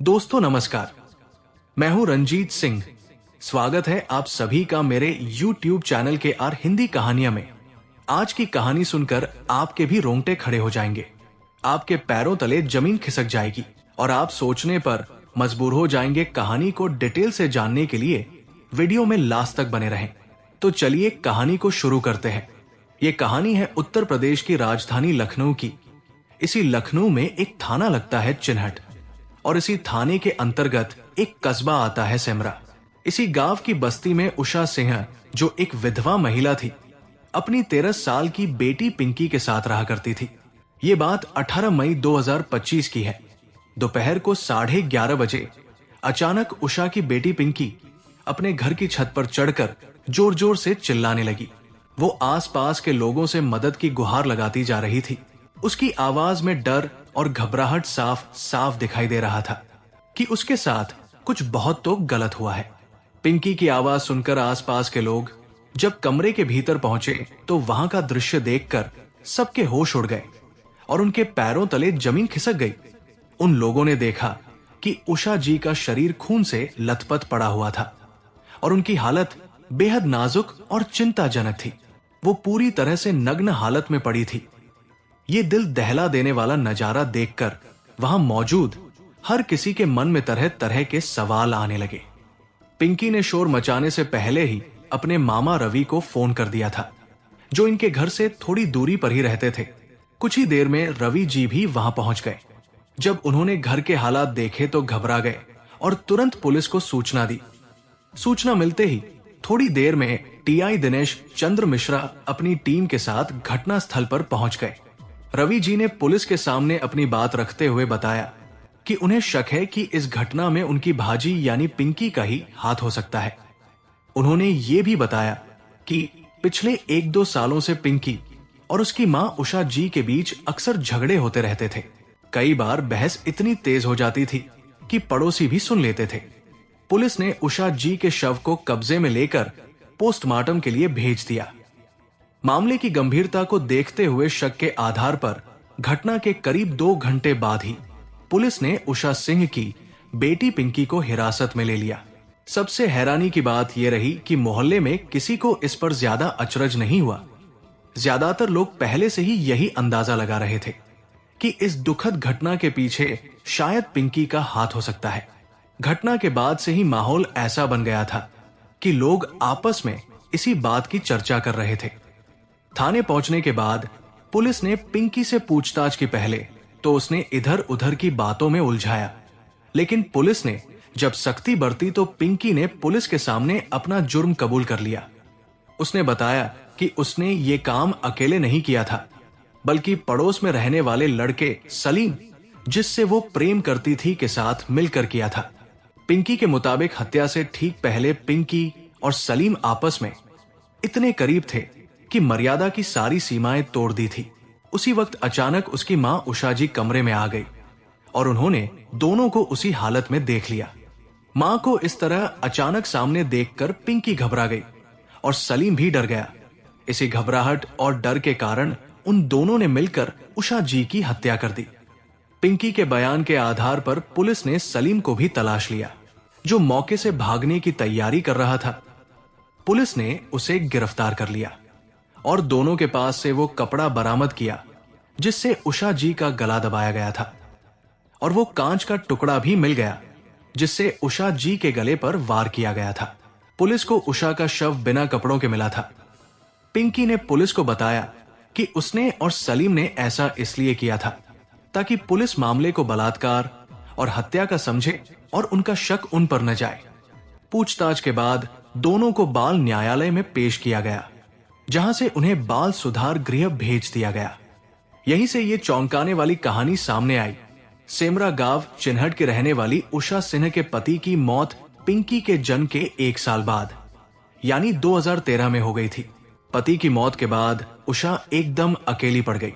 दोस्तों नमस्कार। मैं हूं रंजीत सिंह। स्वागत है आप सभी का मेरे YouTube चैनल के आर हिंदी कहानियां में। आज की कहानी सुनकर आपके भी रोंगटे खड़े हो जाएंगे, आपके पैरों तले जमीन खिसक जाएगी और आप सोचने पर मजबूर हो जाएंगे। कहानी को डिटेल से जानने के लिए वीडियो में लास्ट तक बने रहें। तो चलिए कहानी को शुरू करते हैं। ये कहानी है उत्तर प्रदेश की राजधानी लखनऊ की। इसी लखनऊ में एक थाना लगता है चिन्हट, और इसी थाने के अंतर्गत एक कस्बा आता है सेमरा। इसी गांव की बस्ती में उषा सिंह, जो एक विधवा महिला थी, अपनी 13 साल की बेटी पिंकी के साथ रहा करती थी। ये बात 18 मई 2025 की है। दोपहर को 11:30 बजे अचानक उषा की बेटी पिंकी अपने घर की छत पर चढ़कर जोर जोर से चिल्लाने लगी। वो आसपास के लोगों से मदद की गुहार लगाती जा रही थी। उसकी आवाज में डर और घबराहट साफ साफ दिखाई दे रहा था कि उसके साथ कुछ बहुत तो गलत हुआ है। पिंकी की आवाज सुनकर आसपास के लोग जब कमरे के भीतर पहुंचे तो वहां का दृश्य देखकर सबके होश उड़ गए और उनके पैरों तले जमीन खिसक गई। उन लोगों ने देखा कि उषा जी का शरीर खून से लथपथ पड़ा हुआ था और उनकी हालत बेहद नाजुक और चिंताजनक थी। वो पूरी तरह से नग्न हालत में पड़ी थी। ये दिल दहला देने वाला नजारा देखकर वहां मौजूद हर किसी के मन में तरह तरह के सवाल आने लगे। पिंकी ने शोर मचाने से पहले ही अपने मामा रवि को फोन कर दिया था, जो इनके घर से थोड़ी दूरी पर ही रहते थे। कुछ ही देर में रवि जी भी वहां पहुंच गए। जब उन्होंने घर के हालात देखे तो घबरा गए और तुरंत पुलिस को सूचना दी। सूचना मिलते ही थोड़ी देर में टीआई दिनेश चंद्र मिश्रा अपनी टीम के साथ घटनास्थल पर पहुंच गए। रवि जी ने पुलिस के सामने अपनी बात रखते हुए बताया कि उन्हें शक है कि इस घटना में उनकी भाजी यानी पिंकी का ही हाथ हो सकता है। उन्होंने ये भी बताया कि पिछले 1-2 सालों से पिंकी और उसकी मां उषा जी के बीच अक्सर झगड़े होते रहते थे। कई बार बहस इतनी तेज हो जाती थी कि पड़ोसी भी सुन लेते थे। पुलिस ने उषा जी के शव को कब्जे में लेकर पोस्टमार्टम के लिए भेज दिया। मामले की गंभीरता को देखते हुए शक के आधार पर घटना के करीब 2 घंटे बाद ही पुलिस ने उषा सिंह की बेटी पिंकी को हिरासत में ले लिया। सबसे हैरानी की बात यह रही कि मोहल्ले में किसी को इस पर ज्यादा अचरज नहीं हुआ। ज्यादातर लोग पहले से ही यही अंदाजा लगा रहे थे कि इस दुखद घटना के पीछे शायद पिंकी का हाथ हो सकता है। घटना के बाद से ही माहौल ऐसा बन गया था कि लोग आपस में इसी बात की चर्चा कर रहे थे। थाने पहुंचने के बाद पुलिस ने पिंकी से पूछताछ की पहले तो उसने इधर उधर की बातों में उलझाया, लेकिन पुलिस ने जब सख्ती बरती तो पिंकी ने पुलिस के सामने अपना जुर्म कबूल कर लिया। उसने बताया कि उसने ये काम अकेले नहीं किया था, बल्कि पड़ोस में रहने वाले लड़के सलीम, जिससे वो प्रेम करती थी, के साथ मिलकर किया था। पिंकी के मुताबिक हत्या से ठीक पहले पिंकी और सलीम आपस में इतने करीब थे कि मर्यादा की सारी सीमाएं तोड़ दी थी। उसी वक्त अचानक उसकी मां उषा जी कमरे में आ गई और उन्होंने दोनों को उसी हालत में देख लिया। मां को इस तरह अचानक सामने देखकर पिंकी घबरा गई और सलीम भी डर गया। इसी घबराहट और डर के कारण उन दोनों ने मिलकर उषा जी की हत्या कर दी। पिंकी के बयान के आधार पर पुलिस ने सलीम को भी तलाश लिया, जो मौके से भागने की तैयारी कर रहा था। पुलिस ने उसे गिरफ्तार कर लिया और दोनों के पास से वो कपड़ा बरामद किया जिससे उषा जी का गला दबाया गया था, और वो कांच का टुकड़ा भी मिल गया जिससे उषा जी के गले पर वार किया गया था। पुलिस को उषा का शव बिना कपड़ों के मिला था। पिंकी ने पुलिस को बताया कि उसने और सलीम ने ऐसा इसलिए किया था ताकि पुलिस मामले को बलात्कार और हत्या का समझे और उनका शक उन पर न जाए। पूछताछ के बाद दोनों को बाल न्यायालय में पेश किया गया, जहां से उन्हें बाल सुधार गृह भेज दिया गया। यहीं से ये चौंकाने वाली कहानी सामने आई। सेमरा गांव चिन्हट के रहने वाली उषा सिन्हा के पति की मौत पिंकी के जन्म के 1 साल बाद यानी 2013 में हो गई थी। पति की मौत के बाद उषा एकदम अकेली पड़ गई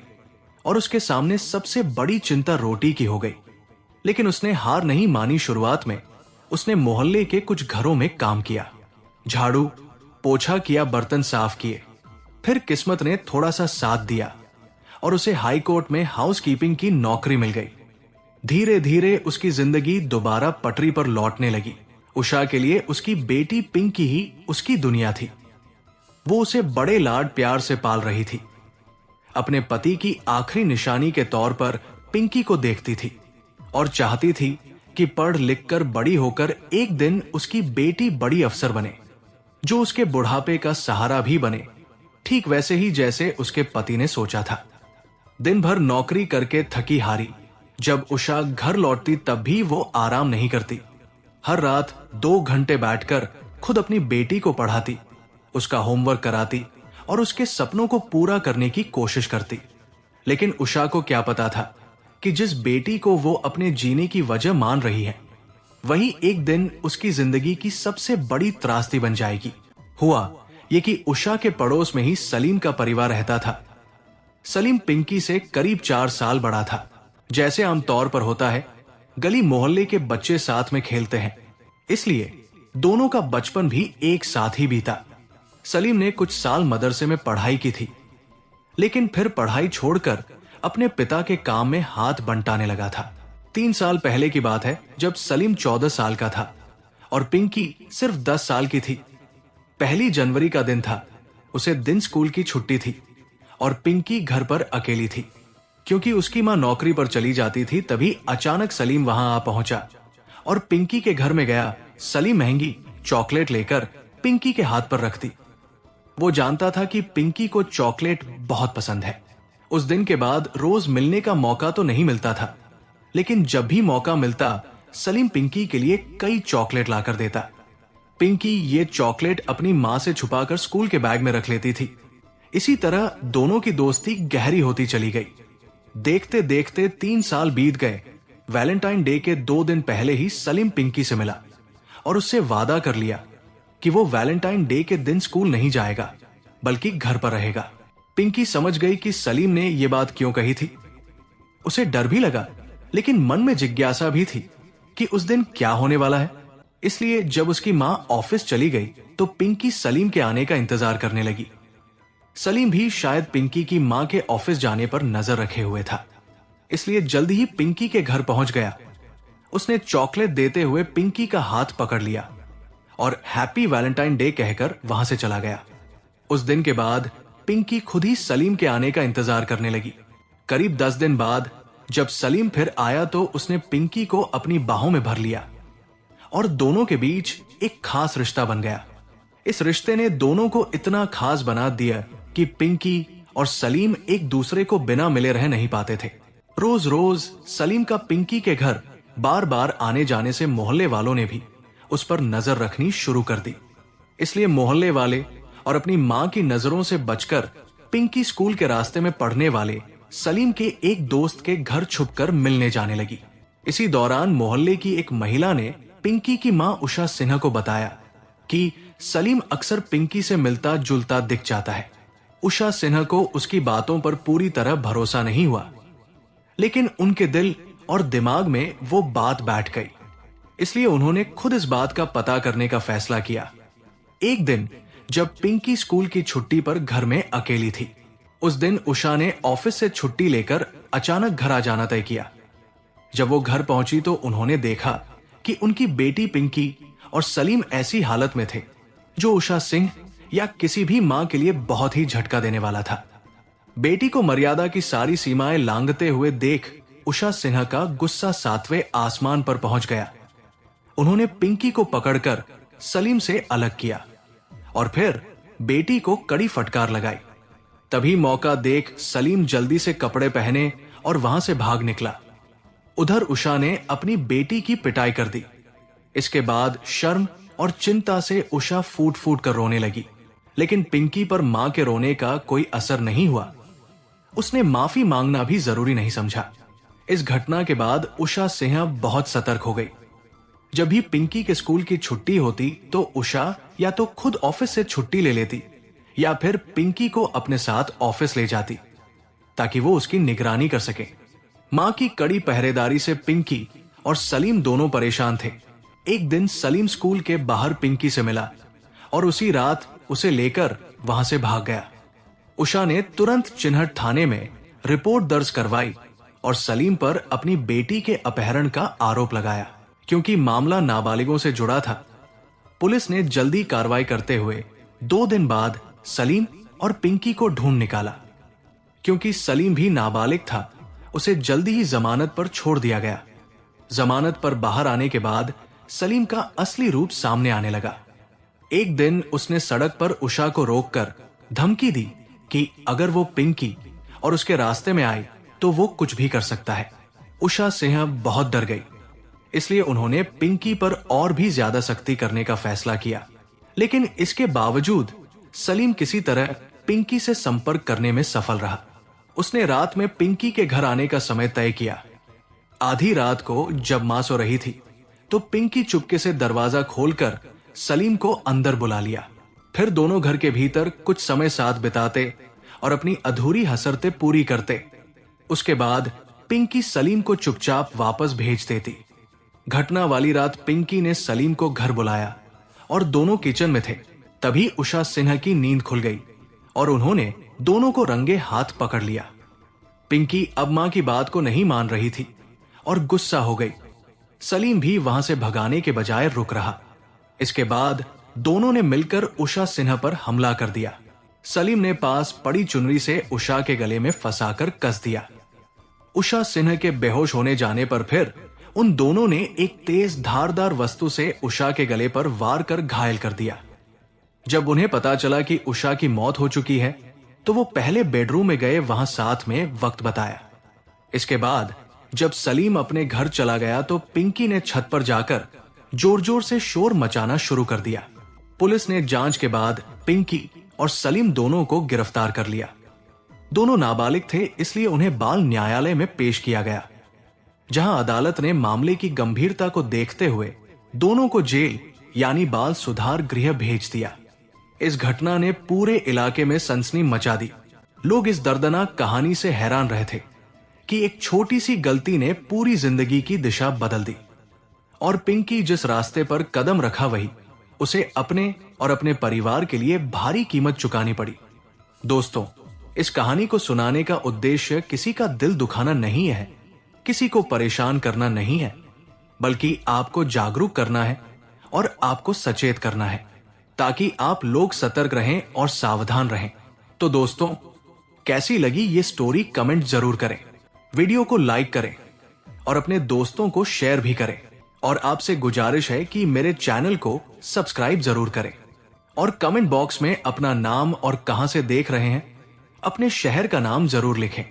और उसके सामने सबसे बड़ी चिंता रोटी की हो गई। लेकिन उसने हार नहीं मानी। शुरुआत में उसने मोहल्ले के कुछ घरों में काम किया, झाड़ू पोछा किया, बर्तन साफ किए। फिर किस्मत ने थोड़ा सा साथ दिया और उसे हाई कोर्ट में हाउस कीपिंग की नौकरी मिल गई। धीरे धीरे उसकी जिंदगी दोबारा पटरी पर लौटने लगी। उषा के लिए उसकी बेटी पिंकी ही उसकी दुनिया थी। वो उसे बड़े लाड प्यार से पाल रही थी। अपने पति की आखिरी निशानी के तौर पर पिंकी को देखती थी और चाहती थी कि पढ़ लिखकर बड़ी होकर एक दिन उसकी बेटी बड़ी अफसर बने, जो उसके बुढ़ापे का सहारा भी बने, ठीक वैसे ही जैसे उसके पति ने सोचा था। दिन भर नौकरी करके थकी हारी जब उषा घर लौटती तब भी वो आराम नहीं करती। हर रात 2 घंटे बैठकर खुद अपनी बेटी को पढ़ाती, उसका होमवर्क कराती और उसके सपनों को पूरा करने की कोशिश करती। लेकिन उषा को क्या पता था कि जिस बेटी को वो अपने जीने की वजह मान रही है, वही एक दिन उसकी जिंदगी की सबसे बड़ी त्रासदी बन जाएगी। हुआ ये कि उषा के पड़ोस में ही सलीम का परिवार रहता था। सलीम पिंकी से करीब 4 साल बड़ा था। जैसे आमतौर पर होता है, गली मोहल्ले के बच्चे साथ में खेलते हैं, इसलिए दोनों का बचपन भी एक साथ ही बीता। सलीम ने कुछ साल मदरसे में पढ़ाई की थी, लेकिन फिर पढ़ाई छोड़कर अपने पिता के काम में हाथ बंटाने लगा था। 3 साल पहले की बात है, जब सलीम 14 साल का था और पिंकी सिर्फ 10 साल की थी। 1 जनवरी का दिन था। उसे दिन स्कूल की छुट्टी थी और पिंकी घर पर अकेली थी। क्योंकि उसकी मां नौकरी पर चली जाती थी, तभी अचानक सलीम वहां आ पहुंचा और पिंकी के घर में गया। सलीम महंगी चॉकलेट लेकर पिंकी के हाथ पर रख दी। वो जानता था कि पिंकी को चॉकलेट बहुत पसंद है। उस दिन के बाद रोज मिलने का मौका तो नहीं मिलता था, लेकिन जब भी मौका मिलता सलीम पिंकी के लिए कई चॉकलेट लाकर देता। पिंकी ये चॉकलेट अपनी मां से छुपाकर स्कूल के बैग में रख लेती थी। इसी तरह दोनों की दोस्ती गहरी होती चली गई। देखते देखते 3 साल बीत गए। वैलेंटाइन डे के 2 दिन पहले ही सलीम पिंकी से मिला और उससे वादा कर लिया कि वो वैलेंटाइन डे के दिन स्कूल नहीं जाएगा, बल्कि घर पर रहेगा। पिंकी समझ गई कि सलीम ने यह बात क्यों कही थी। उसे डर भी लगा, लेकिन मन में जिज्ञासा भी थी कि उस दिन क्या होने वाला है। इसलिए जब उसकी मां ऑफिस चली गई तो पिंकी सलीम के आने का इंतजार करने लगी। सलीम भी शायद पिंकी की मां के ऑफिस जाने पर नजर रखे हुए था, इसलिए जल्द ही पिंकी के घर पहुंच गया। उसने चॉकलेट देते हुए पिंकी का हाथ पकड़ लिया और हैप्पी वैलेंटाइन डे कहकर वहां से चला गया। उस दिन के बाद पिंकी खुद ही सलीम के आने का इंतजार करने लगी। करीब 10 दिन बाद जब सलीम फिर आया तो उसने पिंकी को अपनी बाहों में भर लिया और दोनों के बीच एक खास रिश्ता बन गया। इस रिश्ते ने दोनों को इतना खास बना दिया कि पिंकी और सलीम एक दूसरे को बिना मिले रह नहीं पाते थे। रोज रोज सलीम का पिंकी के घर बार बार आने जाने से मोहल्ले वालों ने भी उस पर नजर रखनी शुरू कर दी। इसलिए मोहल्ले वाले और अपनी मां की नजरों से बचकर पिंकी स्कूल के रास्ते में पढ़ने वाले सलीम के एक दोस्त के घर छुपकर मिलने जाने लगी। इसी दौरान मोहल्ले की एक महिला ने पिंकी की मां उषा सिन्हा को बताया कि सलीम अक्सर पिंकी से मिलता जुलता दिख जाता है। उषा सिन्हा को उसकी बातों पर पूरी तरह भरोसा नहीं हुआ, लेकिन उनके दिल और दिमाग में वो बात बैठ गई। इसलिए उन्होंने खुद इस बात का पता करने का फैसला किया। एक दिन जब पिंकी स्कूल की छुट्टी पर घर में अकेली थी, उस दिन उषा ने ऑफिस से छुट्टी लेकर अचानक घर आ जाना तय किया। जब वो घर पहुंची तो उन्होंने देखा कि उनकी बेटी पिंकी और सलीम ऐसी हालत में थे जो उषा सिंह या किसी भी मां के लिए बहुत ही झटका देने वाला था। बेटी को मर्यादा की सारी सीमाएं लांघते हुए देख उषा सिन्हा का गुस्सा 7वें आसमान पर पहुंच गया। उन्होंने पिंकी को पकड़कर सलीम से अलग किया और फिर बेटी को कड़ी फटकार लगाई। तभी मौका देख सलीम जल्दी से कपड़े पहने और वहां से भाग निकला। उधर उषा ने अपनी बेटी की पिटाई कर दी। इसके बाद शर्म और चिंता से उषा फूट फूट कर रोने लगी, लेकिन पिंकी पर मां के रोने का कोई असर नहीं हुआ। उसने माफी मांगना भी जरूरी नहीं समझा। इस घटना के बाद उषा सिन्हा बहुत सतर्क हो गई। जब भी पिंकी के स्कूल की छुट्टी होती तो उषा या तो खुद ऑफिस से छुट्टी ले लेती या फिर पिंकी को अपने साथ ऑफिस ले जाती ताकि वो उसकी निगरानी कर सके। मां की कड़ी पहरेदारी से पिंकी और सलीम दोनों परेशान थे। एक दिन सलीम स्कूल के बाहर पिंकी से मिला और उसी रात उसे लेकर वहां से भाग गया। उषा ने तुरंत चिन्हट थाने में रिपोर्ट दर्ज करवाई और सलीम पर अपनी बेटी के अपहरण का आरोप लगाया। क्योंकि मामला नाबालिगों से जुड़ा था, पुलिस ने जल्दी कार्रवाई करते हुए 2 दिन बाद सलीम और पिंकी को ढूंढ निकाला। क्योंकि सलीम भी नाबालिग था, उसे जल्दी ही जमानत पर छोड़ दिया गया। जमानत पर बाहर आने के बाद सलीम का असली रूप सामने आने लगा। एक दिन उसने सड़क पर उषा को रोककर धमकी दी कि अगर वो पिंकी और उसके रास्ते में आई तो वो कुछ भी कर सकता है। उषा सिंह बहुत डर गई, इसलिए उन्होंने पिंकी पर और भी ज्यादा सख्ती करने का फैसला किया। लेकिन इसके बावजूद सलीम किसी तरह पिंकी से संपर्क करने में सफल रहा। उसने रात में पिंकी के घर आने का समय तय किया। आधी रात को जब मां सो रही थी तो पिंकी चुपके से दरवाजा खोलकर सलीम को अंदर बुला लिया। फिर दोनों घर के भीतर कुछ समय साथ बिताते और अपनी अधूरी हसरतें पूरी करते। उसके बाद पिंकी सलीम को चुपचाप वापस भेज देती। घटना वाली रात पिंकी ने सलीम को घर बुलाया और दोनों किचन में थे। तभी उषा सिन्हा की नींद खुल गई और उन्होंने दोनों को रंगे हाथ पकड़ लिया। पिंकी अब मां की बात को नहीं मान रही थी और गुस्सा हो गई। सलीम भी वहां से भगाने के बजाय रुक रहा। इसके बाद दोनों ने मिलकर उषा सिन्हा पर हमला कर दिया। सलीम ने पास पड़ी चुनरी से उषा के गले में फंसाकर कस दिया। उषा सिन्हा के बेहोश होने जाने पर फिर उन दोनों ने एक तेज धारदार वस्तु से उषा के गले पर वार कर घायल कर दिया। जब उन्हें पता चला कि उषा की मौत हो चुकी है तो वो पहले बेडरूम में गए, वहां साथ में वक्त बताया। इसके बाद जब सलीम अपने घर चला गया तो पिंकी ने छत पर जाकर जोर जोर से शोर मचाना शुरू कर दिया। पुलिस ने जांच के बाद पिंकी और सलीम दोनों को गिरफ्तार कर लिया। दोनों नाबालिग थे, इसलिए उन्हें बाल न्यायालय में पेश किया गया, जहां अदालत ने मामले की गंभीरता को देखते हुए दोनों को जेल यानी बाल सुधार गृह भेज दिया। इस घटना ने पूरे इलाके में सनसनी मचा दी। लोग इस दर्दनाक कहानी से हैरान रहे थे कि एक छोटी सी गलती ने पूरी जिंदगी की दिशा बदल दी और पिंकी जिस रास्ते पर कदम रखा वही उसे अपने और अपने परिवार के लिए भारी कीमत चुकानी पड़ी। दोस्तों, इस कहानी को सुनाने का उद्देश्य किसी का दिल दुखाना नहीं है, किसी को परेशान करना नहीं है, बल्कि आपको जागरूक करना है और आपको सचेत करना है, ताकि आप लोग सतर्क रहें और सावधान रहें। तो दोस्तों, कैसी लगी ये स्टोरी कमेंट जरूर करें, वीडियो को लाइक करें और अपने दोस्तों को शेयर भी करें। और आपसे गुजारिश है कि मेरे चैनल को सब्सक्राइब जरूर करें और कमेंट बॉक्स में अपना नाम और कहां से देख रहे हैं, अपने शहर का नाम जरूर लिखें।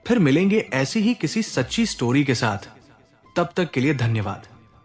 फिर मिलेंगे ऐसी ही किसी सच्ची स्टोरी के साथ। तब तक के लिए धन्यवाद।